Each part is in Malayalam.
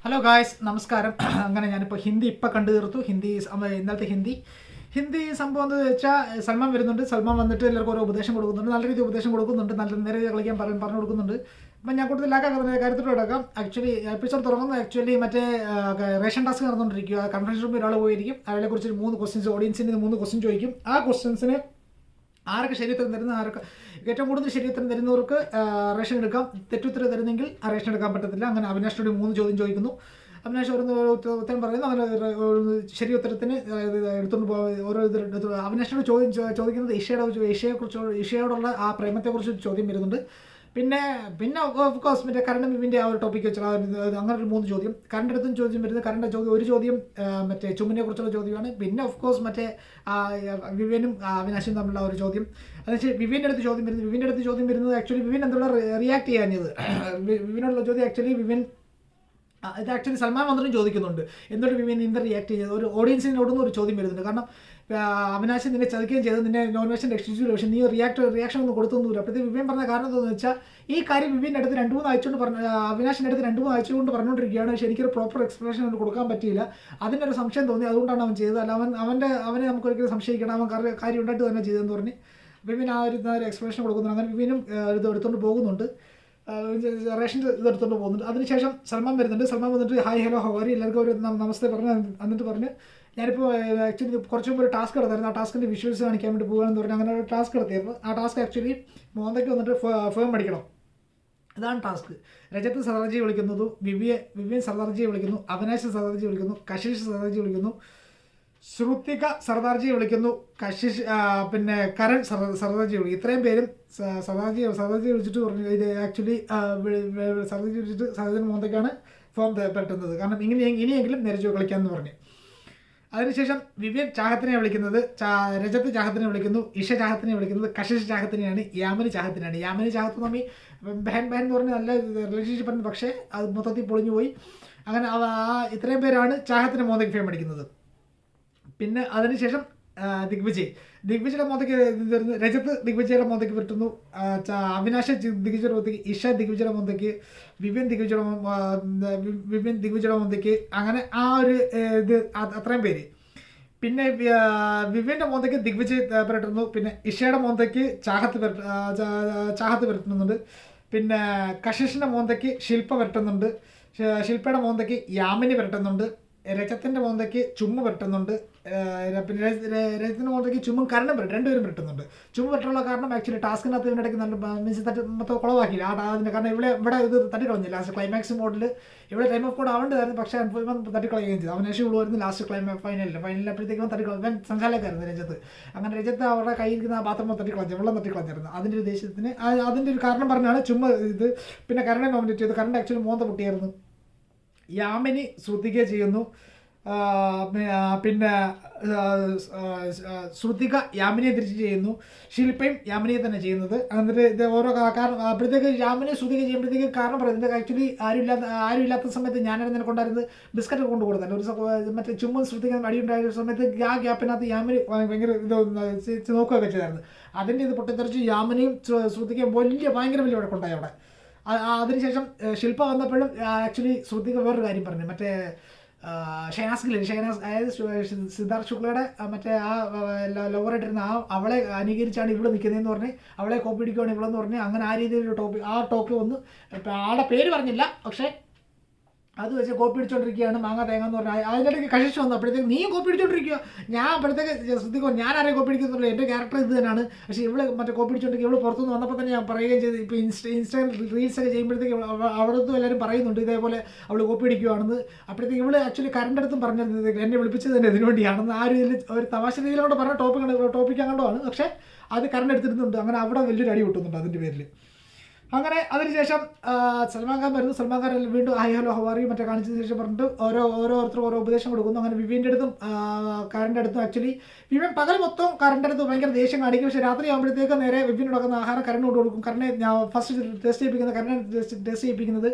ഹലോ ഗായ്സ്, നമസ്കാരം. അങ്ങനെ ഞാനിപ്പോൾ ഹിന്ദി കണ്ടു തീർത്തു. ഇന്നലത്തെ ഹിന്ദി സംഭവം എന്താ വെച്ചാൽ, സൽമാൻ വരുന്നുണ്ട്. സൽമാൻ വന്നിട്ട് എല്ലാവർക്കും ഓരോ ഉപദേശം കൊടുക്കുന്നുണ്ട്. നല്ല രീതിയിൽ ഉപദേശം കൊടുക്കുന്നുണ്ട്. നല്ല നേരെ കളിക്കാൻ പറഞ്ഞു കൊടുക്കുന്നുണ്ട്. അപ്പം ഞാൻ കൂടുതൽ കാര്യത്തിലോട്ട് കിടക്കാം. ആക്ച്വലി എപ്പിസോഡ് തുടങ്ങുന്നത് മറ്റേ റേഷൻ ടാസ്ക് നടന്നുകൊണ്ടിരിക്കുക. കൺഫറൻസ് റൂമിൽ ഒരാൾ പോയിരിക്കും. അയാളെക്കുറിച്ച് 3 ക്വസ്റ്റ്യൻസ്, ഓഡിയൻസിന് 3 ക്വസ്റ്റ്യൻ ചോദിക്കും. ആ ക്വസ്റ്റ്യൻസിന് ആരൊക്കെ ശരിയുത്തരം തരുന്ന, ആരൊക്കെ ഏറ്റവും കൂടുതൽ ശരിയുത്തരം തരുന്നവർക്ക് റേഷൻ എടുക്കാം. തെറ്റുത്തരം തരുന്നെങ്കിൽ ആ റേഷൻ എടുക്കാൻ പറ്റത്തില്ല. അങ്ങനെ അവിനാഷിനോട് 3 ചോദ്യം ചോദിക്കുന്നു. അവിനാഷ് ഉത്തരം പറയുന്നു. അങ്ങനെ ശരി ഉത്തരത്തിന് എടുത്തുകൊണ്ട് ഓരോ അവിനാഷിനോട് ചോദിക്കുന്നത് ഇഷയോടുള്ള ആ പ്രേമത്തെക്കുറിച്ച് ചോദ്യം വരുന്നുണ്ട്. പിന്നെ ഓഫ് കോഴ്സ് മറ്റേ കറണ്ട് വിവിൻ്റെ ആ ഒരു ടോപ്പിക്ക് വെച്ചാൽ അങ്ങനെ ഒരു 3 ചോദ്യം. കറണ്ട് അടുത്തും ചോദ്യം വരുന്നത്. ഒരു ചോദ്യം മറ്റേ ചുമ്മിനെ കുറിച്ചുള്ള ചോദ്യമാണ്. പിന്നെ ഓഫ് കോഴ്സ് മറ്റേ വിവിനും അവിനാശും തമ്മിലുള്ള ഒരു ചോദ്യം. അതിനുശേഷം വിവിൻ്റെ അടുത്ത് ചോദ്യം വരുന്നത് ആക്ച്വലി വിവിൻ എന്തുള്ള റിയാക്ട് ചെയ്യാഞ്ഞത്. വിവിനോടുള്ള ചോദ്യം ഇത് ആക്ച്വലി സൽമാൻ വന്നിട്ടും ചോദിക്കുന്നുണ്ട്, എന്തുകൊണ്ട് വിവിൻ നിന്റെ റിയാക്ട് ചെയ്തത്. ഒരു ഓഡിയൻസിനോടൊന്നും ഒരു ചോദ്യം വരുന്നുണ്ട്. കാരണം അവിനാശം നിന്നെ ചതിക്കുകയും ചെയ്ത് നിന്നെ നോമിനേഷൻ രക്ഷിച്ചു, പക്ഷേ നീ റിയാക്ഷൻ ഒന്നും കൊടുത്തൊന്നുമില്ല. അപ്പോഴത്തേക്ക് വിവിൻ പറഞ്ഞ കാരണം എന്താണെന്ന് വെച്ചാൽ, ഈ കാര്യം വിവിൻ്റെ അടുത്ത് 2-3 ആഴ്ച കൊണ്ട് അവിനാശിൻ്റെ അടുത്ത് 2-3 ആഴ്ച കൊണ്ട് പറഞ്ഞുകൊണ്ടിരിക്കുകയാണ്. പക്ഷേ എനിക്കൊരു പ്രോപ്പർ എക്സ്പ്ലനേഷൻ അവന് കൊടുക്കാൻ പറ്റിയില്ല. അതിനൊരു സംശയം തോന്നി, അതുകൊണ്ടാണ് അവൻ ചെയ്തത്. അല്ല അവനെ നമുക്ക് ഒരിക്കലും സംശയിക്കണം, അവൻ കാര്യം ഉണ്ടായിട്ട് തന്നെ ചെയ്തതെന്ന് പറഞ്ഞ് വിവിൻ ആ ഒരു എക്സ്പ്ലനേഷൻ കൊടുക്കുന്നുണ്ട്. അങ്ങനെ വിവിനും ഇത് എടുത്തുകൊണ്ട് പോകുന്നുണ്ട്. റേഷൻ്റെ ഇതെടുത്തുകൊണ്ട് പോകുന്നുണ്ട്. അതിനുശേഷം സൽമാൻ വരുന്നുണ്ട്. സൽമാൻ വന്നിട്ട് ഹായ് ഹലോ ഹവാരി എല്ലാവർക്കും ഒരു നമസ്തേ പറഞ്ഞ് ഞാനിപ്പോൾ ആക്ച്വലി കുറച്ച് മുമ്പ് ഒരു ടാസ്ക് എടുത്തായിരുന്നു. ആ ടാസ്കിൻ്റെ വിഷ്വൽസ് കാണിക്കാൻ വേണ്ടി പോകുകയാണെന്ന് പറഞ്ഞാൽ അങ്ങനെ ഒരു ടാസ്ക് എടുത്തായിരുന്നു. ആ ടാസ്ക് ആക്ച്വലി മോന്തയ്ക്ക് വന്നിട്ട് ഫേം അടിക്കണം. ഇതാണ് ടാസ്ക്. രജത്ത് സർദാർജി വിളിക്കുന്നത്, വിവിയൻ സർദാർജിയെ വിളിക്കുന്നു, അവിനാശ് സർദാർജി വിളിക്കുന്നു, കശിഷ് സർദാർജി വിളിക്കുന്നു, ശ്രുതിക സർദാർജിയെ വിളിക്കുന്നു, പിന്നെ കരൺ സർദാർജി വിളിക്കും. ഇത്രയും പേരും സർദാർജി വിളിച്ചിട്ട് പറഞ്ഞു ഇത് ആക്ച്വലി സർദാർജി വിളിച്ചിട്ട് സർദാർജി മോന്തയ്ക്കാണ് ഫോം പറ്റുന്നത്. കാരണം ഇനിയെങ്കിലും നിരച്ചു കളിക്കാമെന്ന് പറഞ്ഞു. അതിനുശേഷം വിവിയൻ ചാഹത്തിനെ വിളിക്കുന്നത്, രജത്ത് ചാഹത്തിനെ വിളിക്കുന്നു, ഇഷ ചാഹത്തിനെ വിളിക്കുന്നത്, കശിഷ് ചാഹത്തിനെയാണ്, യാമിനി ചാഹത്തിനാണ്. യാമിനി ചാഹത്ത് തമ്മിൽ ബഹൻ എന്ന് പറഞ്ഞ് നല്ല റിലേഷൻഷിപ്പ് ആയിരുന്നു. പക്ഷേ അത് മൊത്തത്തിൽ പൊളിഞ്ഞു പോയി. അങ്ങനെ ഇത്രയും പേരാണ് ചാഹത്തിന് മോന്തയ്ക്ക് ഫേം അടിക്കുന്നത്. പിന്നെ അതിനുശേഷം ദിഗ്വിജയുടെ മോന്തയ്ക്ക് വരുന്നു. രജത്ത് ദിഗ്വിജയുടെ മോന്തയ്ക്ക് പറ്റുന്നു, അവിനാശ ദിഗ്വിജയുടെ മോന്തയ്ക്ക്, ഇഷ ദിഗ്വിജയുടെ മോന്തയ്ക്ക്, വിവിൻ ദിഗ്വിജയുടെ മോന്തയ്ക്ക്. അങ്ങനെ ആ ഒരു ഇത് അത്രയും പേര്. പിന്നെ വിവിൻ്റെ മോന്തയ്ക്ക് ദിഗ്വിജയ് പരട്ടുന്നു. പിന്നെ ഇഷയുടെ മോന്തയ്ക്ക് ചാഹത്ത് പരട്ടുന്നുണ്ട്. പിന്നെ കശിഷിൻ്റെ മോന്തയ്ക്ക് ശില്പ പരട്ടുന്നുണ്ട്. ശില്പയുടെ മോന്തയ്ക്ക് യാമിനി പരട്ടുന്നുണ്ട്. രജത്തിൻ്റെ മോന്തയ്ക്ക് ചുമ്മ പരട്ടുന്നുണ്ട്. പിന്നെ രജത്തിൻ്റെ മോന്തയ്ക്ക് ചുമ്മും കരണം പരട്ടും. 2 പേരും പരട്ടുന്നുണ്ട്. ചുമ്മ പരട്ടുള്ള കാരണം ആക്ച്വലി ടാസ്കിനകത്ത് ഇതിനിടയ്ക്ക് നല്ല മീൻസ് മൊത്തം കുളവാക്കിയില്ല അതിൻ്റെ. കാരണം ഇവിടെ ഇത് തട്ടിക്കളഞ്ഞു. ലാസ്റ്റ് ക്ലൈമാക്സ് മോഡിൽ ഇവിടെ ടൈം ഓഫ് കോഡ് ആവേണ്ടതായിരുന്നു. പക്ഷേ തട്ടിക്കളയുകയും ചെയ്തു. അവനേഷം ഉള്ളുവായിരുന്നു ലാസ്റ്റ് ഫൈനലിൽ തട്ടിക്കളഞ്ഞ സംസാരക്കായിരുന്നു രജത്ത്. അങ്ങനെ രജത്ത് അവരുടെ കയ്യിരിക്കുന്ന ആ പാത്രം വെള്ളം തട്ടിക്കളഞ്ഞിരുന്നു. അതിൻ്റെ ഒരു ദേശത്തിന് അതിൻ്റെ ഒരു കാരണം പറഞ്ഞാണ് ചുമ്മാ ഇത്. പിന്നെ കരणे നോമിനേറ്റ് ചെയ്തു. കരണ്ട് ആക്ച്വലി മോന്ത പൊട്ടിയായിരുന്നു. യാമിനി ശ്രുതിക ചെയ്യുന്നു. പിന്നെ ശ്രുതിക യാമിനിയെ തിരിച്ച് ചെയ്യുന്നു. ശില്പയും യാമിനിയെ തന്നെ ചെയ്യുന്നത്. എന്നിട്ട് ഇത് ഓരോ കാരണം അപ്പോഴത്തേക്ക് യാമിനിയെ ശ്രുതിക ചെയ്യുമ്പോഴത്തേക്ക് കാരണം പറയുന്നത് ആക്ച്വലി ആരും ഇല്ലാത്ത സമയത്ത് ഞാനായിരുന്നു നിന്നെ കൊണ്ടായിരുന്നത് ബിസ്ക്കറ്റ് കൊണ്ട് കൊടുത്തല്ലോ. ഒരു മറ്റേ ചുമ്മാ ശ്രുതിക അടിയുണ്ടായ സമയത്ത് ആ ഗ്യാപ്പിനകത്ത് യാമിനി ഭയങ്കര ഇത് നോക്കുകയൊക്കെ ചെയ്തായിരുന്നു. അതിൻ്റെ ഇത് പൊട്ടിത്തെറിച്ച് യാമിനിയും ശ്രുതികയും ഭയങ്കര വലിയ വഴക്കുണ്ടായി അവിടെ. അതിനുശേഷം ശില്പ വന്നപ്പോഴും ആക്ച്വലി ശ്രുതിക വേറൊരു കാര്യം പറഞ്ഞു. മറ്റേ ഷഹനാസ് അതായത് സിദ്ധാർത്ഥ് ശുക്ലയുടെ മറ്റേ ആ ലോവറായിട്ടിരുന്ന അവളെ അനുകരിച്ചാണ് ഇവിടെ നിൽക്കുന്നതെന്ന് പറഞ്ഞ് അവളെ കോപ്പി അടിക്കുകയാണ് ഇവളെന്ന് പറഞ്ഞ് അങ്ങനെ ആ രീതിയിലൊരു ടോക്ക് വന്നു. ആളുടെ പേര് പറഞ്ഞില്ല, പക്ഷേ അത് വെച്ച് കോപ്പി അടിച്ചുകൊണ്ടിരിക്കുകയാണ് മാങ്ങ തേങ്ങ എന്ന് പറഞ്ഞാൽ. അതിനിടയ്ക്ക് കശിഷ് വന്നു. അപ്പോഴത്തേക്ക് നീയും കോപ്പി അടിച്ചുകൊണ്ടിരിക്കുക. ഞാൻ അപ്പോഴത്തേക്ക് ശ്രദ്ധിക്കുക, ഞാൻ ആരെയും കോപ്പി അടിക്കുന്നുള്ളൂ, എൻ്റെ ക്യാരക്ടർ ഇത് തന്നെയാണ്. പക്ഷേ ഇവള് മറ്റേ കോപ്പി അടിച്ചുകൊണ്ടിരിക്കുക. ഇവള് പുറത്തുനിന്ന് വന്നപ്പോൾ തന്നെ ഞാൻ പറയുകയും ചെയ്ത്. ഇപ്പോൾ ഇൻസ്റ്റയിൽ റീൽസൊക്കെ ചെയ്യുമ്പോഴത്തേക്ക് അവിടുന്ന് എല്ലാവരും പറയുന്നുണ്ട് ഇതേപോലെ അവൾ കോപ്പി അടിക്കുകയാണെന്ന്. അപ്പോഴത്തേക്ക് ഇവള് ആക്ച്വലി കരണ്ടടുത്തും പറഞ്ഞിരുന്നത് എന്നെ വിളിപ്പിച്ചത് തന്നെ ഇതിനു വേണ്ടിയാണെന്ന്. ആ ഒരു തമാശ രീതിയിലോട്ട് പറഞ്ഞ ടോപ്പിക് അങ്ങോട്ടാണ്. പക്ഷേ അത് കരണ്ടെടുത്തിരുന്നുണ്ട്. അങ്ങനെ അവിടെ വലിയൊരു അടി കിട്ടുന്നുണ്ട് അതിൻ്റെ പേരിൽ. അങ്ങനെ അതിനുശേഷം സൽമാൻ ഖാൻ വരുന്നു. സൽമാൻ ഖാൻ വീണ്ടും ഹായ് ഹലോ ഹവാറി മറ്റേ കാണിച്ചതിന് ശേഷം പറഞ്ഞിട്ട് ഓരോരുത്തരും ഓരോ ഉപദേശം കൊടുക്കുന്നു. അങ്ങനെ വിവിൻ്റെ അടുത്തും കരൻ്റെ അടുത്തും ആക്ച്വലി വിവിൻ പകൽ മൊത്തം കരൻ്റെ അടുത്ത് ഭയങ്കര ദേഷ്യം കാണിക്കും. പക്ഷേ രാത്രി ആകുമ്പോഴത്തേക്ക് നേരെ വിവിൻ നടക്കുന്ന ആഹാരം കരണ്ട് കൊണ്ട് കൊടുക്കും. കരനെ ഫസ്റ്റ് ടെസ്റ്റ് ചെയ്യിപ്പിക്കുന്നത്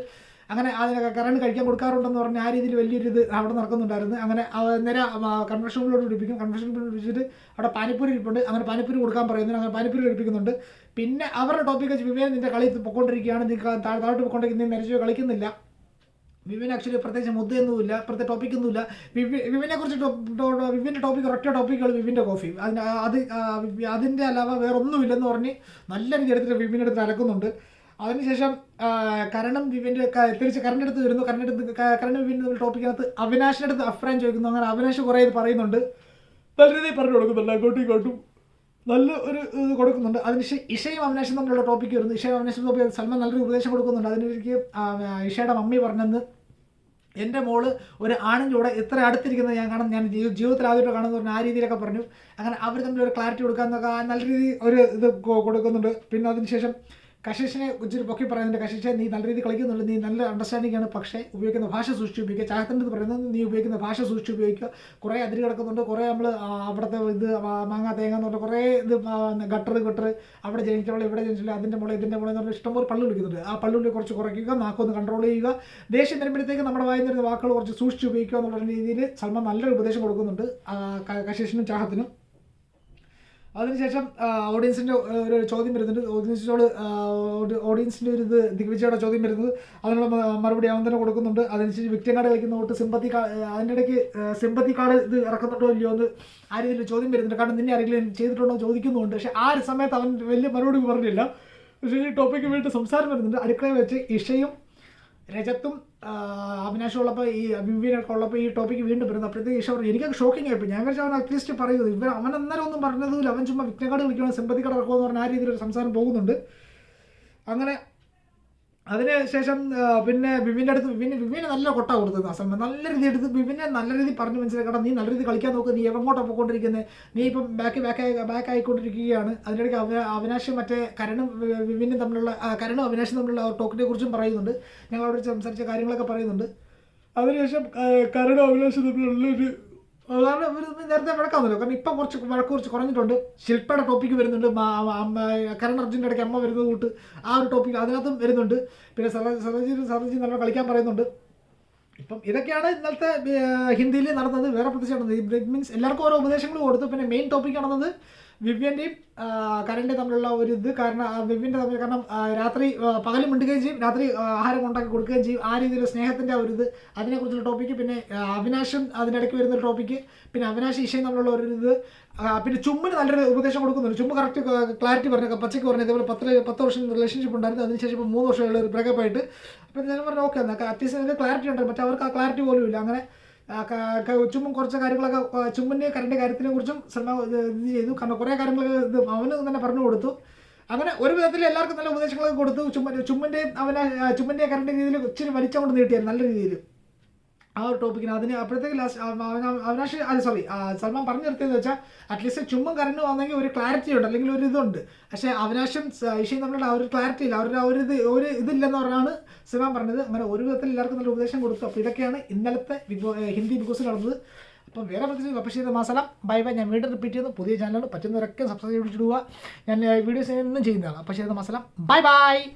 അങ്ങനെ അതിനൊക്കെ കരണ്ട് കഴിക്കാൻ കൊടുക്കാറുണ്ടെന്ന് പറഞ്ഞ് ആ രീതിയിൽ വലിയൊരു ഇത് അവിടെ നടക്കുന്നുണ്ടായിരുന്നു. അങ്ങനെ നേരെ കൺവെൻഷൻ റൂമിലോട്ട് പിടിപ്പിക്കും. കൺവെൻഷൻ റൂമിൽ പിടിച്ചിട്ട് അവിടെ പാനിപ്പൂരി ഇരിപ്പുണ്ട്. അങ്ങനെ പാനിപ്പൂരി കൊടുക്കാൻ പറയുന്നു. അങ്ങനെ പാനിപ്പൂരി കഴിപ്പിക്കുന്നുണ്ട്. പിന്നെ അവരുടെ ടോപ്പിക്ക് വെച്ച് വിവേക് നിൻ്റെ കളി പൊയ്ക്കൊണ്ടിരിക്കുകയാണ്, നീ താഴോട്ട് പൊയ്ക്കൊണ്ടിരിക്കുന്ന നീ മരിച്ചു കളിക്കുന്നില്ല, വിവിൻ ആക്ച്വലി പ്രത്യേകിച്ച് മുദ്ദയൊന്നുമില്ല, പ്രത്യേക ടോപ്പിക്കൊന്നുമില്ല. വിവിനെ കുറിച്ച് വിവിൻ്റെ ടോപ്പിക് ഒരൊറ്റ ടോപ്പിക്കുകൾ വിവിൻ്റെ കോഫി, അതിൻ്റെ അല്ലാതെ വേറെ ഒന്നുമില്ലെന്ന് പറഞ്ഞ് നല്ല രീതി എടുത്തിട്ട് വിവിൻ്റെ അടുത്ത് അലക്കുന്നുണ്ട്. അതിനുശേഷം കരണം വിവിൻ്റെ തിരിച്ച് കരണ്ട് അടുത്ത് വരുന്നു. കരണം വിവിൻ്റെ ടോപ്പിക്കകത്ത് അവിനാശിൻ്റെ അടുത്ത് അഭിപ്രായം ചോദിക്കുന്നു. അങ്ങനെ അവിനാശ് കുറേ ഇത് പറയുന്നുണ്ട്, നല്ല രീതിയിൽ പറഞ്ഞു കൊടുക്കുന്നുണ്ട്, അങ്ങോട്ടും ഇങ്ങോട്ടും നല്ല ഒരു ഇത് കൊടുക്കുന്നുണ്ട്. അതിനുശേഷം ഇഷയും അവിനാശും തമ്മിലുള്ള ടോപ്പിക്ക് വരുന്നു. ഇഷയും അവിനാശും ടോപ്പിക്ക് സൽമാൻ നല്ലൊരു ഉപദേശം കൊടുക്കുന്നുണ്ട്. അതിനെനിക്ക് ഇഷയുടെ മമ്മി പറഞ്ഞെന്ന്, എൻ്റെ മോള് ഒരു ആണിൻ്റെ കൂടെ ഇത്ര അടുത്തിരിക്കുന്നത് ഞാൻ ജീവിതത്തിൽ ആദ്യമായിട്ട് കാണുമെന്ന് പറഞ്ഞു. ആ രീതിയിലൊക്കെ പറഞ്ഞു. അങ്ങനെ അവർ തമ്മിൽ ഒരു ക്ലാരിറ്റി കൊടുക്കാമെന്നൊക്കെ നല്ല രീതിയിൽ ഒരു ഇത് കൊടുക്കുന്നുണ്ട്. പിന്നെ അതിനുശേഷം കശീഷിനെ ഇച്ചിരി പൊക്കി പറയുന്നുണ്ട്. കശീഷെ, നീ നല്ല രീതിയിൽ കളിക്കുന്നുണ്ട്, നീ നല്ല അണ്ടർസ്റ്റാൻഡിംഗ് ആണ്, പക്ഷേ ഉപയോഗിക്കുന്ന ഭാഷ സൂക്ഷിച്ച് ഉപയോഗിക്കുക. ചാഹത്തിൻ്റെ ഇത് പറയുന്നത് നീ ഉപയോഗിക്കുന്ന ഭാഷ സൂക്ഷിച്ച് ഉപയോഗിക്കുക. കുറേ അതിര് കിടക്കുന്നുണ്ട്, കുറേ നമ്മൾ അവിടുത്തെ ഇത് മാങ്ങ തേങ്ങ എന്ന് പറഞ്ഞാൽ കുറേ ഇത് ഗട്ടർ അവിടെ ജനിച്ചവളെ ഇവിടെ ജനിച്ചില്ല, അതിൻ്റെ മുള ഇതിൻ്റെ മുള എന്ന് പറഞ്ഞാൽ ഇഷ്ടംപോലെ പള്ളു വിളിക്കുന്നുണ്ട്. ആ പള്ളുള്ളി കുറച്ച് കുറയ്ക്കുക, നാക്കൊന്ന് കൺട്രോൾ ചെയ്യുക, ദേഷ്യം വരുമ്പോഴത്തേക്ക് നമ്മുടെ വായിൽ നിന്നിരുന്ന വാക്കുകൾ കുറച്ച് സൂക്ഷിച്ച് ഉപയോഗിക്കുക എന്നുള്ള രീതിയിൽ സൽമാൻ നല്ലൊരു ഉപദേശം കൊടുക്കുന്നുണ്ട് കശീഷിനും ചാഹത്തിനും. അതിനുശേഷം ഓഡിയൻസിൻ്റെ ഒരു ചോദ്യം വരുന്നുണ്ട്. ഓഡിയൻസിൻ്റെ ഒരു ഇത് ദിഗ്വിജയുടെ ചോദ്യം വരുന്നത്, അതിനുള്ള മറുപടി അവൻ തന്നെ കൊടുക്കുന്നുണ്ട്. അതനുസരിച്ച് വിക്ടിം കാർഡ് കളിക്കുന്ന തൊട്ട് സിമ്പത്തി അതിൻ്റെ ഇടയ്ക്ക് സിമ്പത്തി കാർഡ് ഇത് ഇറക്കുന്നുണ്ടോ ഇല്ലയോ എന്ന് ആ രീതിയിൽ ചോദ്യം വരുന്നുണ്ട്. കാരണം നിന്നെ ആരെങ്കിലും ചെയ്തിട്ടുണ്ടോ ചോദിക്കുന്നുണ്ട്. പക്ഷേ ആ ഒരു സമയത്ത് അവൻ വലിയ മറുപടി പറഞ്ഞില്ല. പക്ഷേ ഈ ടോപ്പിക്ക് വേണ്ടി സംസാരം വരുന്നുണ്ട്. അടുക്കളയിൽ വെച്ച് ഇഷയും രജത്തും അവിനാശം ഉള്ളപ്പോൾ ഈ വിവിനൊക്കെ ഉള്ളപ്പോൾ ഈ ടോപ്പിക്ക് വീണ്ടും വരുന്നത്. അപ്പോഴത്തേക്ക് ഈശോ പറഞ്ഞു, എനിക്കൊക്കെ ഷോക്കിംഗ് ആയിപ്പോയി. ഞാൻ വെച്ചാൽ അവൻ അറ്റ്ലീസ്റ്റ് പറയുന്നത് ഇവർ അവൻ അന്നേരം ഒന്നും പറഞ്ഞതുമില്ല, അവൻ ചുമ്മാ വിക്ടിം കാർഡ് കളിക്കണം, സിമ്പത്തി കാർഡ് ഇറക്കുമെന്ന് പറഞ്ഞാൽ ആ രീതിയിലൊരു സംസാരം പോകുന്നുണ്ട്. അങ്ങനെ അതിനുശേഷം പിന്നെ വിവിൻ്റെ അടുത്ത് വിവിനെ നല്ല കൊട്ട കൊടുത്തത് സൽമാൻ നല്ല രീതി എടുത്ത് വിവിനെ നല്ല രീതി പറഞ്ഞു മനസ്സിലാക്കണം. നീ നല്ല രീതി കളിക്കാൻ നോക്കുക, നീ എങ്ങോട്ടാണ് പോയിക്കൊണ്ടിരിക്കുന്നത്, നീ ഇപ്പം ബാക്ക് ആയിക്കൊണ്ടിരിക്കുകയാണ്. അതിനിടയ്ക്ക് അവിനാശം മറ്റേ കരണും വിവിനും തമ്മിലുള്ള കരണും അവിനാശും തമ്മിലുള്ള ടോക്കിനെ കുറിച്ചും പറയുന്നുണ്ട്. ഞങ്ങളവിടെ സംസാരിച്ച കാര്യങ്ങളൊക്കെ പറയുന്നുണ്ട്. അതിനുശേഷം കരണും അവിനാശും തമ്മിലുള്ളൊരു കാരണം ഇവർ നേരത്തെ വഴക്കാന്നല്ലോ. കാരണം ഇപ്പം കുറച്ച് കുറഞ്ഞിട്ടുണ്ട്. ശില്പയുടെ ടോപ്പിക്ക് വരുന്നുണ്ട്. കരൺ അർജുൻ്റെ ഇടയ്ക്ക് അമ്മ വരുന്നത് കൂട്ട് ആ ഒരു ടോപ്പിക്ക് അതിനകത്തും വരുന്നുണ്ട്. പിന്നെ സർജി നല്ല കളിക്കാൻ പറയുന്നുണ്ട്. ഇപ്പം ഇതൊക്കെയാണ് ഇന്നലത്തെ ഹിന്ദിയിൽ നടന്നത്. വേറെ പ്രത്യേകിച്ച് ഇറ്റ് മീൻസ് എല്ലാവർക്കും ഓരോ ഉപദേശങ്ങൾ കൊടുത്തു. പിന്നെ മെയിൻ ടോപ്പിക് നടന്നത് വിവ്യൻ്റെയും കരണിൻ്റെയും തമ്മിലുള്ള ഒരു ഇത്. കാരണം വിവ്യൻ്റെ തമ്മിൽ കാരണം രാത്രി പകലും മിണ്ടുകയും ചെയ്യും, രാത്രി ആഹാരം ഉണ്ടാക്കി കൊടുക്കുകയും ചെയ്യും. ആ രീതിയിൽ സ്നേഹത്തിൻ്റെ ഒരു ഇത് അതിനെക്കുറിച്ചുള്ള ടോപ്പിക്ക്. പിന്നെ അവിനാശും അതിനിടയ്ക്ക് വരുന്നൊരു ടോപ്പിക്ക്. പിന്നെ അവിനാശ് ഈശയും തമ്മിലുള്ള ഒരു ഇത്. പിന്നെ ചുമ്മിന് നല്ലൊരു ഉപദേശം കൊടുക്കുന്നുണ്ട്. ചുമ്മും കറക്റ്റ് ക്ലാരിറ്റി പറഞ്ഞ പച്ചയ്ക്ക് പറഞ്ഞ ഇതേപോലെ 10 വർഷം റിലേഷൻഷിപ്പ് ഉണ്ടായിരുന്നു. അതിനുശേഷം ഇപ്പോൾ 3 വർഷമുള്ള ഒരു ബ്രേക്കപ്പ് ആയിട്ട്. അപ്പോൾ ഞാൻ പറഞ്ഞു ഓക്കെ എന്നാൽ അറ്റ്ലീസ്റ്റ് നിങ്ങൾക്ക് ക്ലാരിറ്റി ഉണ്ടായിരുന്നു, മറ്റേ അവർക്ക് ആ ക്ലാരിറ്റി പോലും ഇല്ല. അങ്ങനെ ചുമ്മും കുറച്ച് കാര്യങ്ങളൊക്കെ ചുമ്മിൻ്റെ കരൻ്റെ കാര്യത്തിനെ കുറിച്ചും സൽമാൻ ഇത് ചെയ്തു. കാരണം കുറേ കാര്യങ്ങളൊക്കെ ഇത് അവന് തന്നെ പറഞ്ഞു കൊടുത്തു. അങ്ങനെ ഒരു വിധത്തിൽ എല്ലാവർക്കും നല്ല ഉപദേശങ്ങളൊക്കെ കൊടുത്തു. ചുമ്മിൻ്റെ കരൻ്റെ രീതിയിൽ ഇച്ചിരി വലിച്ചുകൊണ്ട് നീട്ടിയായിരുന്നു നല്ല രീതിയിൽ ആ ഒരു ടോപ്പിക്കിന്. അതിന് അപ്പോഴത്തേക്ക് അവിനാശ് സൽമാൻ പറഞ്ഞു നിർത്തിയെന്ന് വെച്ചാൽ അറ്റ്ലീസ്റ്റ് ചുമ്മും കരണ്ട് വന്നെങ്കിൽ ഒരു ക്ലാരിറ്റി ഉണ്ട്, അല്ലെങ്കിൽ ഒരു ഇതുണ്ട്. പക്ഷേ അവിനാശും ഈശയും തമ്മിലുള്ള ആ ഒരു ക്ലാരിറ്റി ഇല്ല, അവരുടെ ഒരു ഇതില്ലെന്ന് പറഞ്ഞാണ് സൽമാൻ പറഞ്ഞത്. അങ്ങനെ ഒരു വിധത്തിൽ എല്ലാവർക്കും നല്ല ഉപദേശം കൊടുത്തു. അപ്പോൾ ഇതൊക്കെയാണ് ഇന്നലത്തെ ഹിന്ദി ബിഗ് ബോസിൽ നടന്നത്. അപ്പം വേറെ പ്രത്യേകിച്ച് അപ്പോൾ ചെയ്ത മസാല ബൈ ബൈ. ഞാൻ വീണ്ടും റിപ്പീറ്റ് ചെയ്യുന്നു, പുതിയ ചാനലാണ്, പറ്റുന്നവരൊക്കെ സബ്സ്ക്രൈബ് ചെയ്തിടുക. ഞാൻ വീഡിയോസ് എന്നും ചെയ്യുന്നതാണ്. അപ്പോൾ ചെയ്ത മസാല ബൈ ബൈ.